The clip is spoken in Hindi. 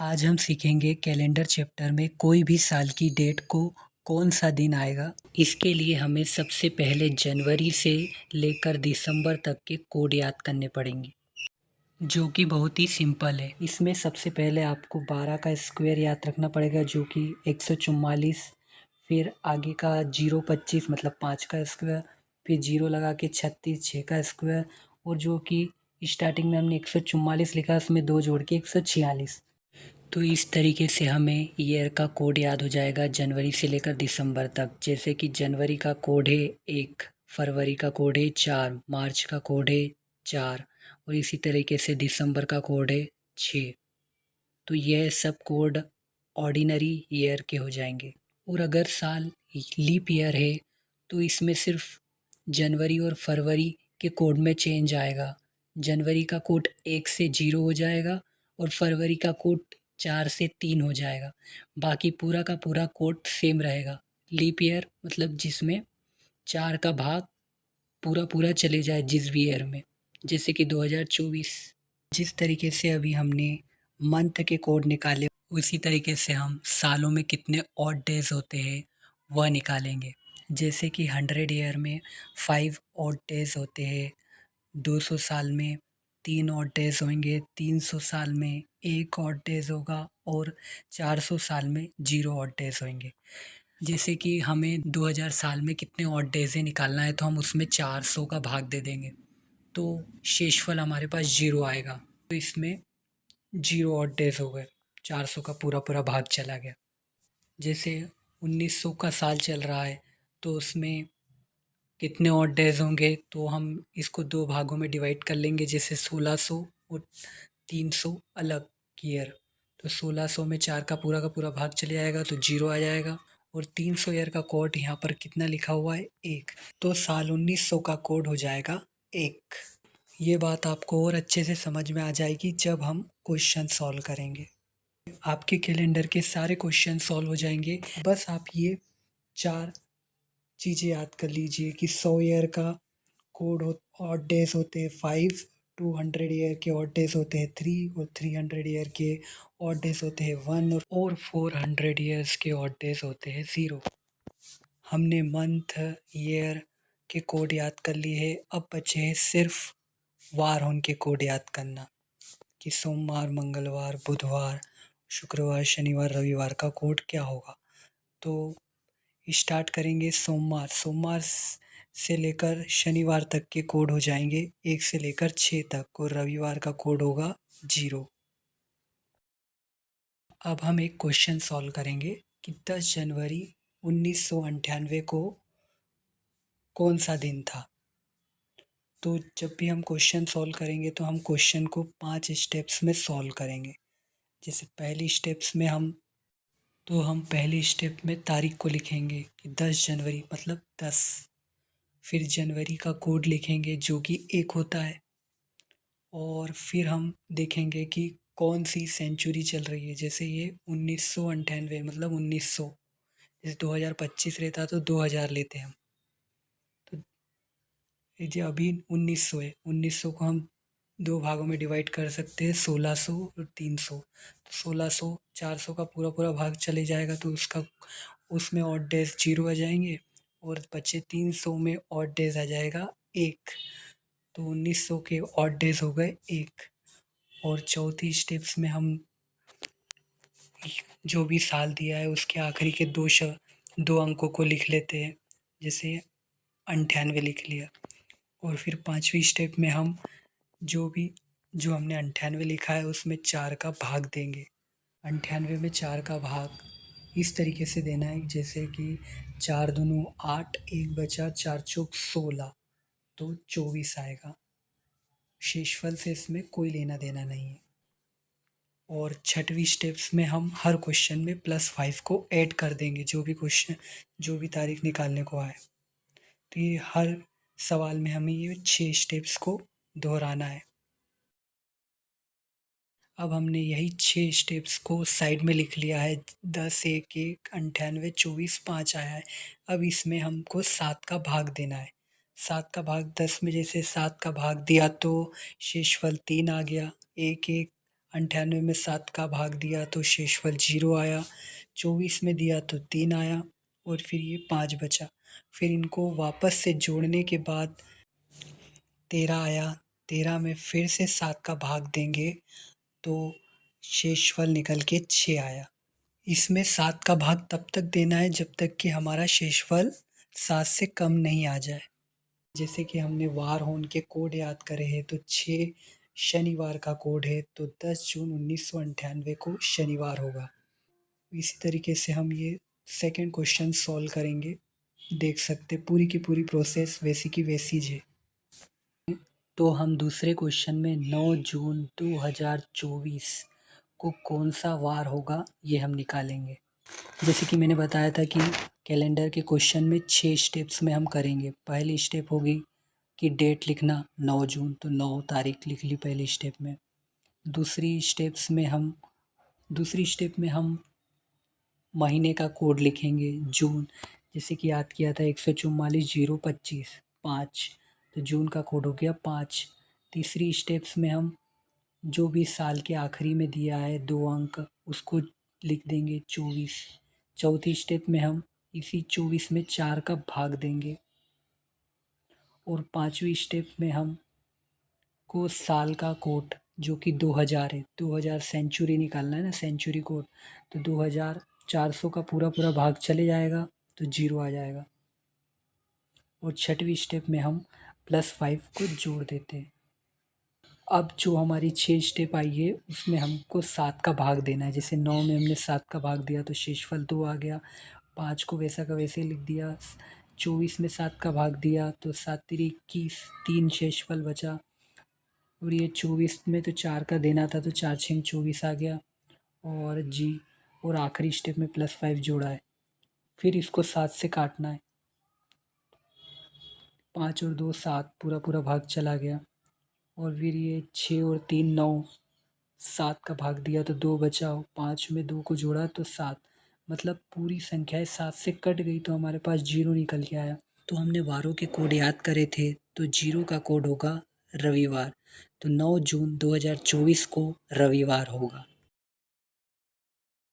आज हम सीखेंगे कैलेंडर चैप्टर में कोई भी साल की डेट को कौन सा दिन आएगा। इसके लिए हमें सबसे पहले जनवरी से लेकर दिसंबर तक के कोड याद करने पड़ेंगे, जो कि बहुत ही सिंपल है। इसमें सबसे पहले आपको 12 का स्क्वायर याद रखना पड़ेगा, जो कि 144। फिर आगे का 0 25 मतलब 5 का स्क्वायर, फिर 0 लगा के 36 6 का स्क्वायर, और जो कि स्टार्टिंग में हमने 144 लिखा, उसमें 2 जोड़ के 146। तो इस तरीके से हमें ईयर का कोड याद हो जाएगा जनवरी से लेकर दिसंबर तक। जैसे कि जनवरी का कोड है 1, फरवरी का कोड है 4, मार्च का कोड है 4, और इसी तरीके से दिसंबर का कोड है 6। तो यह सब कोड ऑर्डिनरी ईयर के हो जाएंगे। और अगर साल लीप ईयर है तो इसमें सिर्फ जनवरी और फरवरी के कोड में चेंज आएगा। जनवरी का कोड 1 से 0 हो जाएगा और फरवरी का कोड 4 से 3 हो जाएगा। बाकी पूरा का पूरा कोड सेम रहेगा। लीप ईयर मतलब जिसमें 4 का भाग पूरा पूरा चले जाए जिस भी ईयर में, जैसे कि 2024। जिस तरीके से अभी हमने मंथ के कोड निकाले, उसी तरीके से हम सालों में कितने ऑड डेज होते हैं वह निकालेंगे। जैसे कि 100 ईयर में 5 ऑड डेज होते हैं, 200 साल में 3 ऑड डेज होंगे, 300 साल में 1 ऑड डेज होगा, और 400 साल में 0 ऑड डेज होंगे। जैसे कि हमें 2000 साल में कितने ऑड डेज है निकालना है, तो हम उसमें 400 का भाग दे देंगे, तो शेषफल हमारे पास 0 आएगा। तो इसमें 0 ऑड डेज हो गए, 400 का पूरा पूरा भाग चला गया। जैसे 1900 का साल चल रहा है, तो उसमें कितने ऑड डेज होंगे, तो हम इसको 2 भागों में डिवाइड कर लेंगे। जैसे 1600 और 300 अलग ईयर, तो 1600 में 4 का पूरा भाग चले जाएगा तो 0 आ जाएगा। और 300 ईयर का कोड यहाँ पर कितना लिखा हुआ है, 1, तो साल 1900 का कोड हो जाएगा 1। ये बात आपको और अच्छे से समझ में आ जाएगी जब हम क्वेश्चन सॉल्व करेंगे। आपके कैलेंडर के सारे क्वेश्चन सॉल्व हो जाएंगे। बस आप ये 4 चीज़ें याद कर लीजिए कि 100 ईयर का कोड ऑड डेज होते हैं 5, 200 ईयर के ऑड डेज होते हैं 3, और 300 ईयर के ऑड डेज होते हैं 1, और 400 ईयर्स के ऑड डेज होते हैं 0। हमने मंथ ईयर के कोड याद कर लिए हैं। अब बचे हैं सिर्फ वार उनके कोड याद करना, कि सोमवार, मंगलवार, बुधवार, शुक्रवार, शनिवार, रविवार का कोड क्या होगा। तो स्टार्ट करेंगे सोमवार। सोमवार से लेकर शनिवार तक के कोड हो जाएंगे 1 से लेकर 6 तक, और रविवार का कोड होगा 0। अब हम एक क्वेश्चन सॉल्व करेंगे कि 10 जनवरी 1998 को कौन सा दिन था। तो जब भी हम क्वेश्चन सॉल्व करेंगे तो हम क्वेश्चन को 5 स्टेप्स में सॉल्व करेंगे। जैसे हम पहली स्टेप में तारीख को लिखेंगे कि 10 जनवरी मतलब 10। फिर जनवरी का कोड लिखेंगे जो कि 1 होता है, और फिर हम देखेंगे कि कौन सी सेंचुरी चल रही है। जैसे ये 1998 मतलब 1900, जैसे 2025 रहता तो 2000 लेते हम। तो ये जो अभी 1900 है, 1900 को हम 2 भागों में डिवाइड कर सकते हैं, 1600 और 300। तो 1600 400 का पूरा पूरा भाग चले जाएगा, तो उसमें ऑड डेज 0 आ जाएंगे, और बचे 300 में ऑड डेज आ जाएगा 1। तो 1900 के ऑड डेज हो गए 1। और चौथी स्टेप्स में हम जो भी साल दिया है उसके आखिरी के 2 अंकों को लिख लेते हैं। जैसे 98 लिख लिया। और फिर 5वीं स्टेप में हम जो हमने 98 लिखा है उसमें 4 का भाग देंगे। 98 में 4 का भाग इस तरीके से देना है, जैसे कि 4 दूनी 8, 1 बचा, 4 चौक 16, तो 24 आएगा। शेषफल से इसमें कोई लेना देना नहीं है। और 6वीं स्टेप्स में हम हर क्वेश्चन में +5 को ऐड कर देंगे, जो भी तारीख निकालने को आए। तो ये हर सवाल में हमें ये 6 स्टेप्स को दोहराना है। अब हमने यही 6 स्टेप्स को साइड में लिख लिया है। 10, 1, 1, 98, 24, 5 आया है। अब इसमें हमको 7 का भाग देना है। 7 का भाग 10 में जैसे 7 का भाग दिया तो शेषफल 3 आ गया। 1, 1 98 में 7 का भाग दिया तो शेषफल 0 आया। 24 में दिया तो 3 आया और फिर ये 5 बचा। फिर इनको वापस से जोड़ने के बाद 13 आया। 13 में फिर से 7 का भाग देंगे तो शेषफल निकल के 6 आया। इसमें 7 का भाग तब तक देना है जब तक कि हमारा शेषफल 7 से कम नहीं आ जाए। जैसे कि हमने वार होन के कोड याद करे हैं तो 6 शनिवार का कोड है तो 10 जून 1998 को शनिवार होगा। इसी तरीके से हम ये सेकंड क्वेश्चन सॉल्व करेंगे। देख सकते पूरी की पूरी प्रोसेस वैसी की वैसी है। तो हम दूसरे क्वेश्चन में 9 जून 2024 को कौन सा वार होगा ये हम निकालेंगे। जैसे कि मैंने बताया था कि कैलेंडर के क्वेश्चन में 6 स्टेप्स में हम करेंगे। पहली स्टेप होगी कि डेट लिखना 9 जून तो 9 तारीख लिख ली पहली स्टेप में। दूसरी स्टेप में हम महीने का कोड लिखेंगे जून। जैसे कि याद किया था 144 025 5 तो जून का कोड हो गया 5। तीसरी स्टेप्स में हम जो भी साल के आखिरी में दिया है 2 अंक उसको लिख देंगे 24। चौथी स्टेप में हम इसी 24 में 4 का भाग देंगे और पांचवी स्टेप में हम को साल का कोड जो कि 2000 है 2000 सेंचुरी निकालना है ना सेंचुरी कोड तो 2000 400 का पूरा पूरा भाग चले जाएगा तो 0 आ जाएगा। और छठवीं स्टेप में हम +5 को जोड़ देते हैं। अब जो हमारी 6 स्टेप आई है उसमें हमको 7 का भाग देना है। जैसे 9 में हमने 7 का भाग दिया तो शेषफल 2 आ गया। 5 को वैसा का वैसे लिख दिया। 24 में 7 का भाग दिया तो 7 तिरी 21 3 शेषफल बचा। और ये 24 में तो 4 का देना था तो 4 6 24 आ गया। और आखिरी स्टेप में +5 जोड़ा है। फिर इसको 7 से काटना है। 5 और 2 7 पूरा पूरा भाग चला गया। और फिर ये 6 और 3 9 7 का भाग दिया तो 2 बचा। 5 में 2 को जोड़ा तो 7 मतलब पूरी संख्याएं 7 से कट गई तो हमारे पास 0 निकल के आया। तो हमने वारों के कोड याद करे थे तो 0 का कोड होगा रविवार। तो 9 जून 2024 को रविवार होगा।